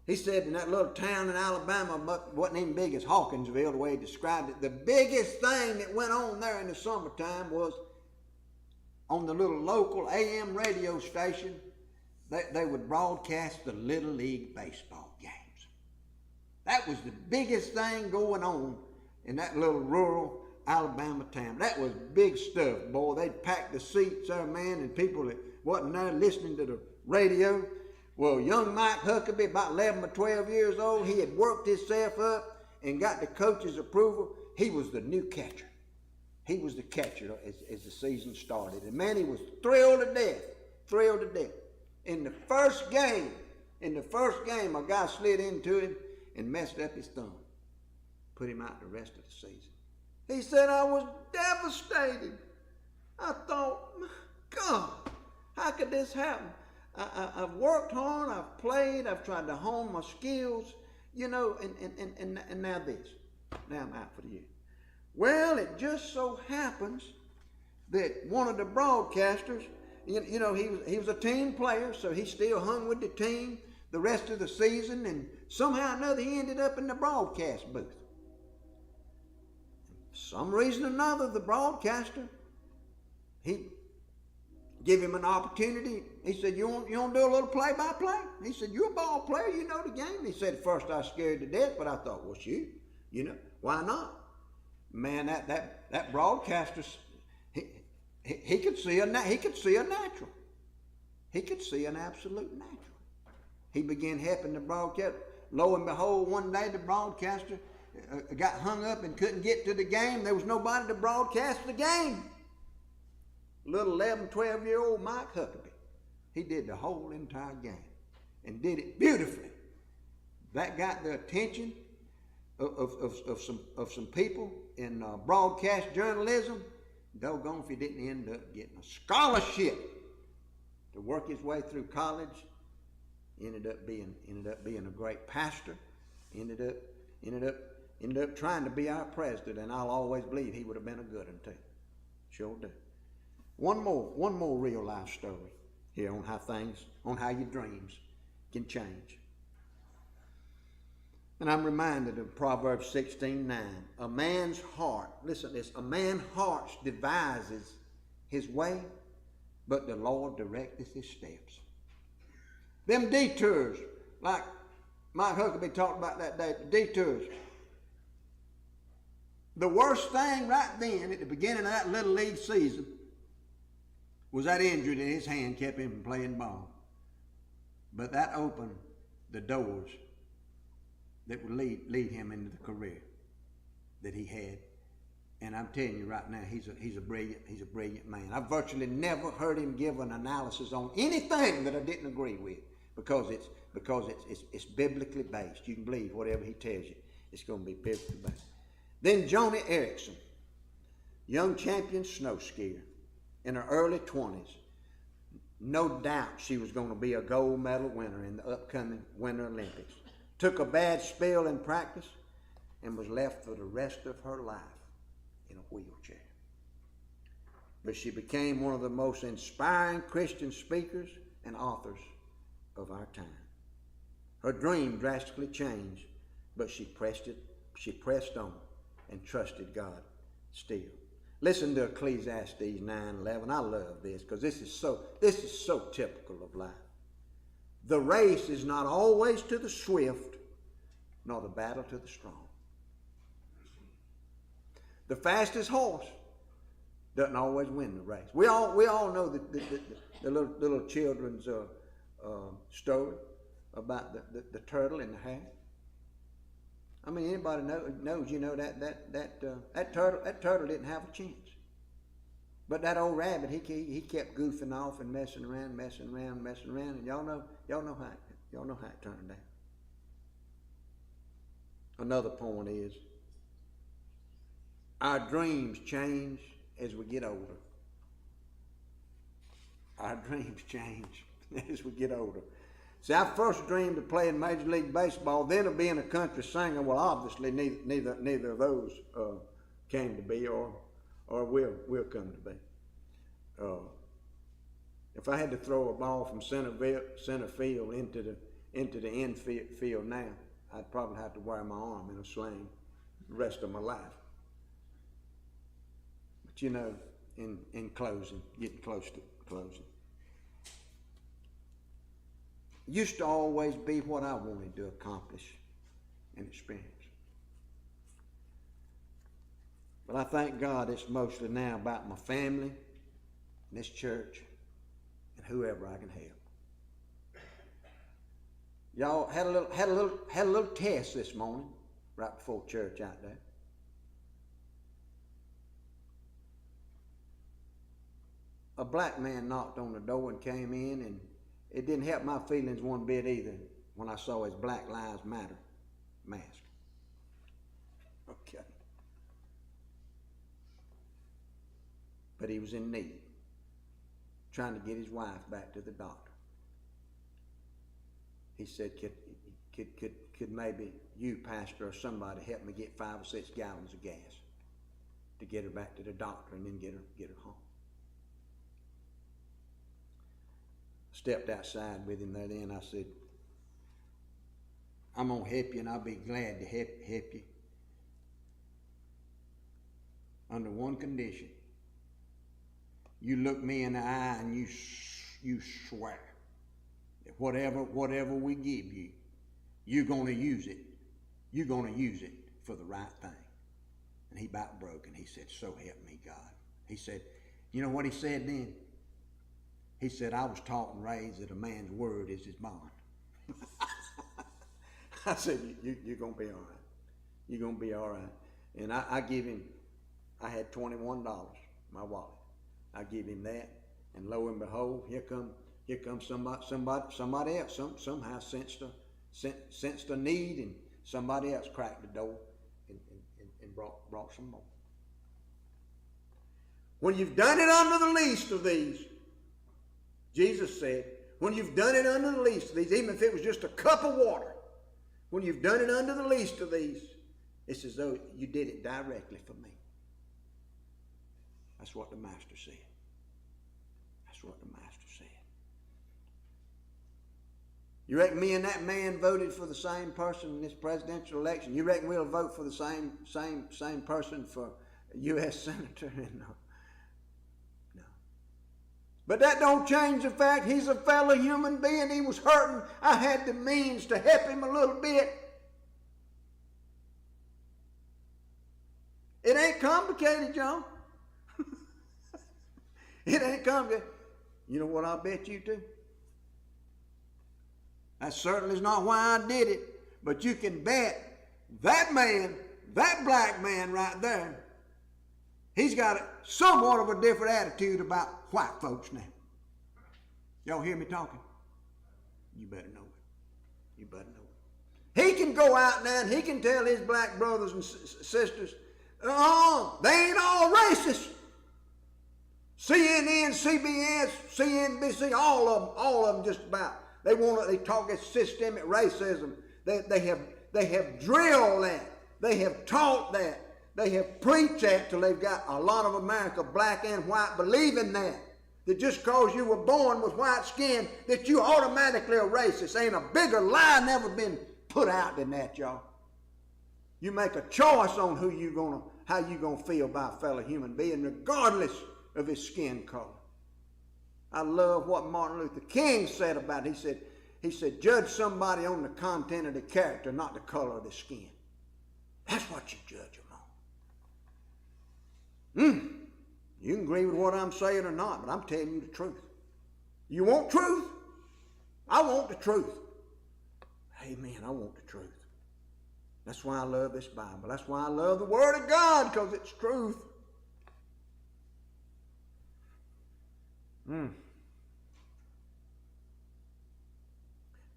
He said in that little town in Alabama, wasn't even big as Hawkinsville, the way he described it, the biggest thing that went on there in the summertime was on the little local AM radio station, they would broadcast the Little League baseball games. That was the biggest thing going on in that little rural Alabama town. That was big stuff, boy. They'd pack the seats there, man, and people that wasn't there listening to the radio. Well, young Mike Huckabee, about 11 or 12 years old, he had worked himself up and got the coach's approval. He was the new catcher. He was the catcher as the season started. And man, he was thrilled to death. In the first game, a guy slid into him and messed up his thumb. Put him out the rest of the season. He said, I was devastated. I thought, God, how could this happen? I've worked hard, I've played, I've tried to hone my skills, and now this. Now I'm out for the year. Well, it just so happens that one of the broadcasters, he was a team player, so he still hung with the team the rest of the season, and somehow or another he ended up in the broadcast booth. For some reason or another, the broadcaster, he give him an opportunity. He said, you want to do a little play-by-play? He said, you're a ball player, you know the game. He said, at first I was scared to death, but I thought, well, shoot, why not? Man, that broadcaster, he could see a natural. He could see an absolute natural. He began helping the broadcast. Lo and behold, one day the broadcaster got hung up and couldn't get to the game. There was nobody to broadcast the game. Little 11, 12-year-old Mike Huckabee. He did the whole entire game. and did it beautifully. That got the attention of some people in broadcast journalism. Doggone if he didn't end up getting a scholarship to work his way through college. Ended up being a great pastor. Ended up trying to be our president, and I'll always believe he would have been a good one too. Sure do. One more real life story here on how your dreams can change. And I'm reminded of Proverbs 16:9. A man's heart, listen to this, a man's heart devises his way, but the Lord directeth his steps. Them detours, like Mike Huckabee talked about that day, the detours. The worst thing right then, at the beginning of that Little League season, was that injury that his hand kept him from playing ball. But that opened the doors that would lead him into the career that he had. And I'm telling you right now, he's a brilliant man. I've virtually never heard him give an analysis on anything that I didn't agree with, because it's biblically based. You can believe whatever he tells you. It's going to be biblically based. Then Joni Eareckson, young champion snow skier in her early 20s. No doubt she was going to be a gold medal winner in the upcoming Winter Olympics. Took a bad spill in practice and was left for the rest of her life in a wheelchair. But she became one of the most inspiring Christian speakers and authors of our time. Her dream drastically changed, but she pressed on and trusted God still. Listen to Ecclesiastes 9:11. I love this because this is so typical of life. The race is not always to the swift, nor the battle to the strong. The fastest horse doesn't always win the race. We all know the little children's story about the turtle and the hare. I mean, anybody knows, you know, that turtle didn't have a chance. But that old rabbit, he kept goofing off and messing around, and y'all know how it turned out. Another point is, our dreams change as we get older. Our dreams change as we get older. See, I first dreamed of playing Major League Baseball, then of being a country singer. Well, obviously neither of those came to be or will come to be. If I had to throw a ball from center field into the infield now, I'd probably have to wear my arm in a sling the rest of my life. But you know, in closing, getting close to closing, used to always be what I wanted to accomplish and experience. But I thank God it's mostly now about my family, and this church, and whoever I can help. Y'all had a little test this morning, right before church out there. A black man knocked on the door and came in, and it didn't help my feelings one bit either when I saw his Black Lives Matter mask. Okay. But he was in need, trying to get his wife back to the doctor. He said, could maybe you, pastor, or somebody help me get 5 or 6 gallons of gas to get her back to the doctor and then get her home. Stepped outside with him there then. I said, I'm going to help you, and I'll be glad to help you under one condition. You look me in the eye and you swear that whatever we give you, you're going to use it. You're going to use it for the right thing. And he about broke, and he said, so help me God. He said, you know what he said then? He said, I was taught and raised that a man's word is his bond. I said, you're going to be all right. You're going to be all right. And I give him, I had $21, my wallet. I give him that, and lo and behold, here come Here comes somebody else. Somehow sensed a need, and somebody else cracked the door and brought some more. When you've done it under the least of these, Jesus said, when you've done it under the least of these, even if it was just a cup of water, when you've done it under the least of these, it's as though you did it directly for me. That's what the Master said. That's what the Master said. You reckon me and that man voted for the same person in this presidential election? You reckon we'll vote for the same person for U.S. Senator? No. But that don't change the fact he's a fellow human being. He was hurting. I had the means to help him a little bit. It ain't complicated, John. It ain't complicated. You know what I'll bet you to? That certainly is not why I did it. But you can bet that man, that black man right there, he's got somewhat of a different attitude about white folks now. Y'all hear me talking? You better know it. You better know it. He can go out now and he can tell his black brothers and sisters, they ain't all racist. CNN, CBS, CNBC, all of them just about. They talk about systemic racism. They have drilled that. They have taught that. They have preached that till they've got a lot of America, black and white, believing that just because you were born with white skin, that you automatically are racist. Ain't a bigger lie never been put out than that, y'all. You make a choice on how you gonna feel about a fellow human being, regardless of his skin color. I love what Martin Luther King said about it. He said, judge somebody on the content of the character, not the color of the skin. That's what you judge them on. You can agree with what I'm saying or not, but I'm telling you the truth. You want truth? I want the truth. Amen, I want the truth. That's why I love this Bible. That's why I love the Word of God, because it's truth.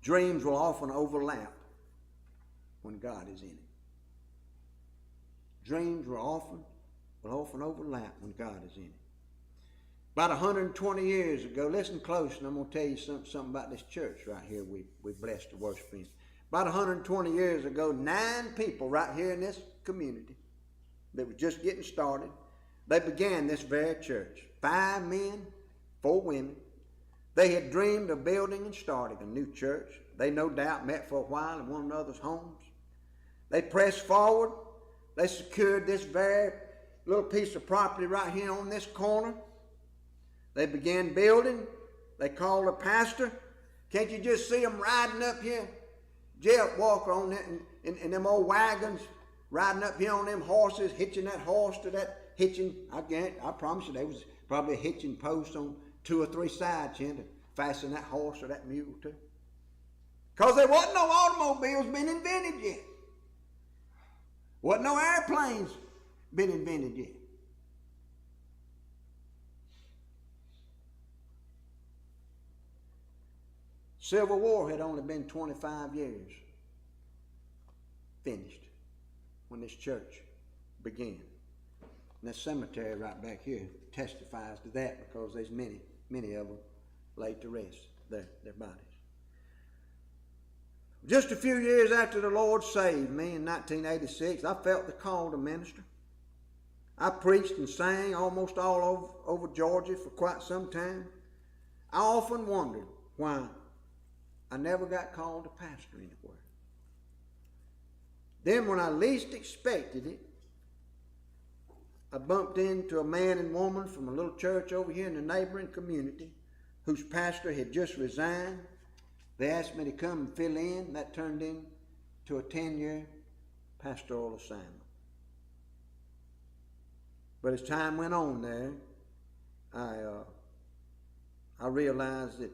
Dreams will often overlap when God is in it. Dreams will often overlap when God is in it. About 120 years ago, listen close, and I'm going to tell you something about this church right here we're blessed to worship in. About 120 years ago, 9 people right here in this community that were just getting started, they began this very church. 5 men, 4 women. They had dreamed of building and starting a new church. They no doubt met for a while in one another's homes. They pressed forward. They secured this very little piece of property right here on this corner. They began building. They called a pastor. Can't you just see them riding up here? Jeff Walker on that in them old wagons, riding up here on them horses, hitching that horse to that hitching. I promise you, there was probably a hitching post on 2 or 3 sides here to fasten that horse or that mule to. Because there wasn't no automobiles been invented yet. Wasn't no airplanes been invented yet. Civil War had only been 25 years finished when this church began. And this cemetery right back here testifies to that, because there's many of them laid to rest, their bodies. Just a few years after the Lord saved me in 1986, I felt the call to minister. I preached and sang almost all over Georgia for quite some time. I often wondered why I never got called to pastor anywhere. Then when I least expected it, I bumped into a man and woman from a little church over here in the neighboring community whose pastor had just resigned. They asked me to come and fill in. That turned into a 10-year pastoral assignment. But as time went on there, I realized that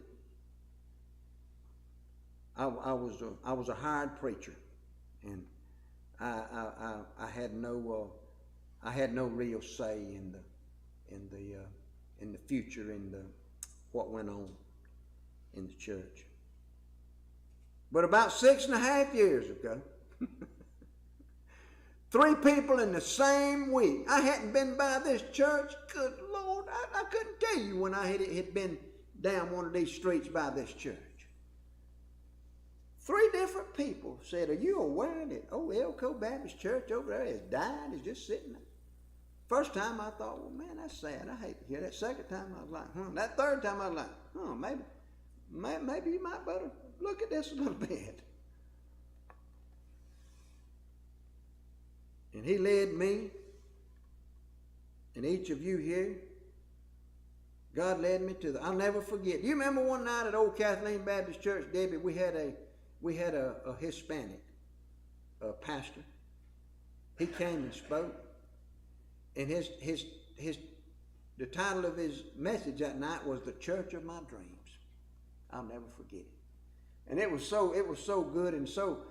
I was a hired preacher, and I had no real say in the future, in what went on in the church. But about 6.5 years ago, 3 people in the same week. I hadn't been by this church. Good Lord, I couldn't tell you when I had been down one of these streets by this church. 3 different people said, "Are you aware that Elko Baptist Church over there has died? Is just sitting there?" First time I thought, well, man, that's sad. I hate to hear that. Second time I was like, That third time I was like, maybe you might better look at this a little bit. And he led me, and each of you here, God led me to I'll never forget. You remember one night at Old Kathleen Baptist Church, Debbie, we had a Hispanic pastor. He came and spoke, and the title of his message that night was "The Church of My Dreams." I'll never forget it. And it was so good and so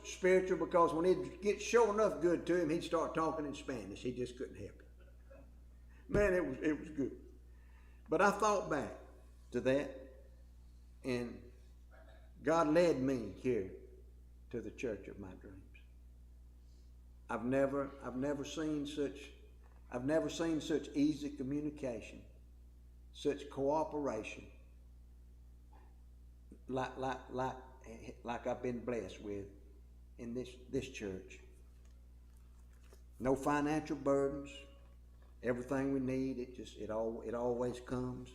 spiritual, because when it gets sure enough good to him, he'd start talking in Spanish. He just couldn't help it. Man, it was good. But I thought back to that, and God led me here to the church of my dreams. I've never seen such easy communication, such cooperation, like I've been blessed with in this church. No financial burdens. Everything we need, it always comes.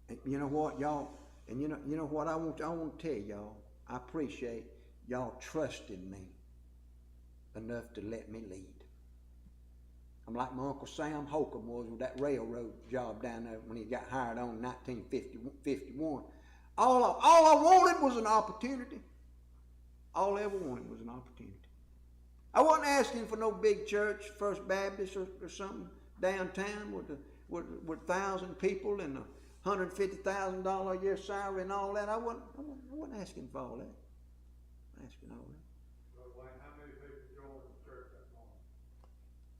And you know what, y'all? And you know what I want to tell y'all. I appreciate y'all trusting me enough to let me lead. I'm like my Uncle Sam Holcomb was with that railroad job down there when he got hired on in 1951. All I wanted was an opportunity. All I ever wanted was an opportunity. I wasn't asking for no big church, First Baptist or something downtown with 1,000 people and $150,000 a year salary and all that. I wasn't asking for all that. Asking all that. How many people joined the church that morning?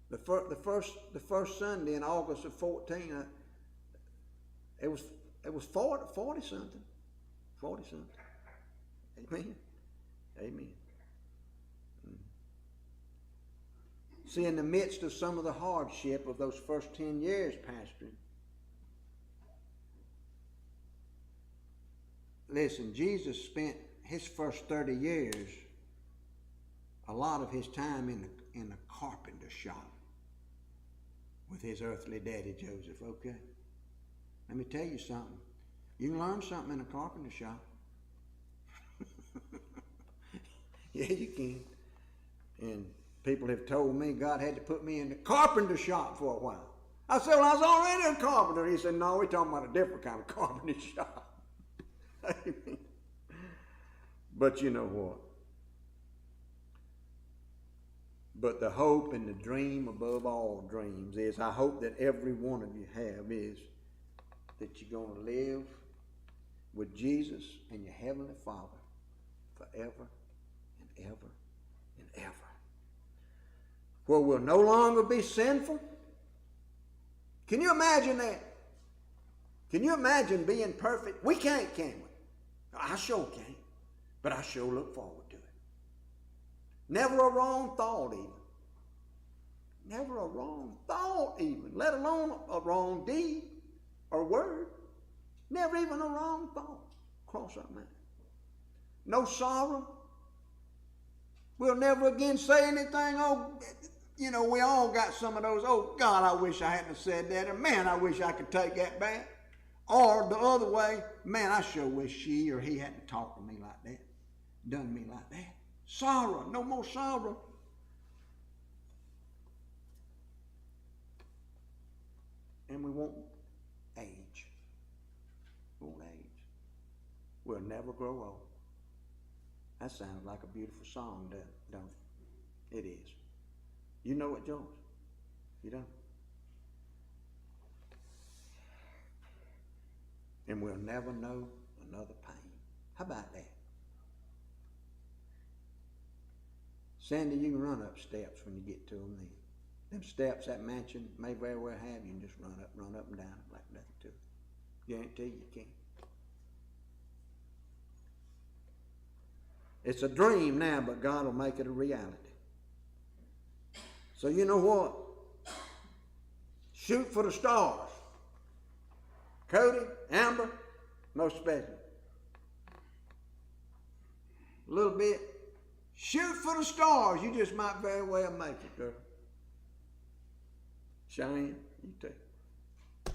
The first Sunday in August of 14, it was 40 something. Amen. Amen. See, in the midst of some of the hardship of those first 10 years pastoring, listen, Jesus spent his first 30 years, a lot of his time in the carpenter shop with his earthly daddy Joseph, okay? Let me tell you something. You can learn something in a carpenter shop. Yeah, you can. And people have told me God had to put me in the carpenter shop for a while. I said, well, I was already a carpenter. He said, no, we're talking about a different kind of carpenter shop. Amen. But you know what? But the hope and the dream above all dreams is, I hope that every one of you have, is that you're going to live with Jesus and your Heavenly Father forever and ever and ever. Where we'll no longer be sinful. Can you imagine that? Can you imagine being perfect? We can't, can we? I sure can't. But I sure look forward to it. Never a wrong thought even. Never a wrong thought even, let alone a wrong deed or word. Never even a wrong thought cross our mind. No sorrow. We'll never again say anything, we all got some of those, oh God, I wish I hadn't said that, or man, I wish I could take that back. Or the other way, man, I sure wish she or he hadn't talked to me like that, done me like that. Sorrow, no more sorrow. And we won't age. Won't age. We'll never grow old. That sounds like a beautiful song, don't it? It is. You know it, George? You don't? And we'll never know another pain. How about that? Sandy, you can run up steps when you get to them then. Them steps, that mansion may very well have you and just run up and down them like nothing to it. Guarantee you can't. It's a dream now, but God will make it a reality. So you know what? Shoot for the stars. Cody, Amber, most especially. A little bit. Shoot for the stars. You just might very well make it, girl. Cheyenne, you too.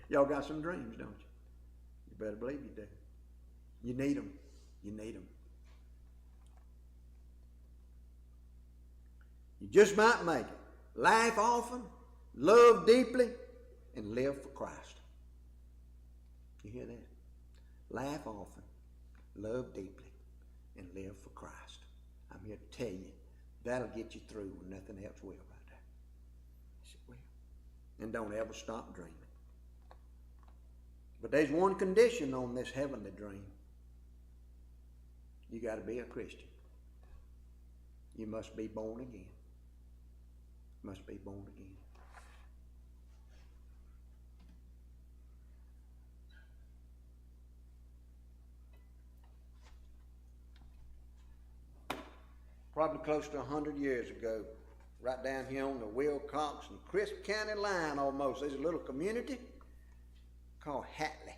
Y'all got some dreams, don't you? You better believe you do. You need them. You need them. You just might make it. Laugh often, love deeply, and live for Christ. You hear that? Laugh often, love deeply, and live for Christ. I'm here to tell you, that'll get you through when nothing else will right there. Yes, it will. And don't ever stop dreaming. But there's one condition on this heavenly dream. You got to be a Christian. You must be born again. Must be born again. Probably close to 100 years ago, right down here on the Wilcox and Crisp County line almost, there's a little community called Hatley.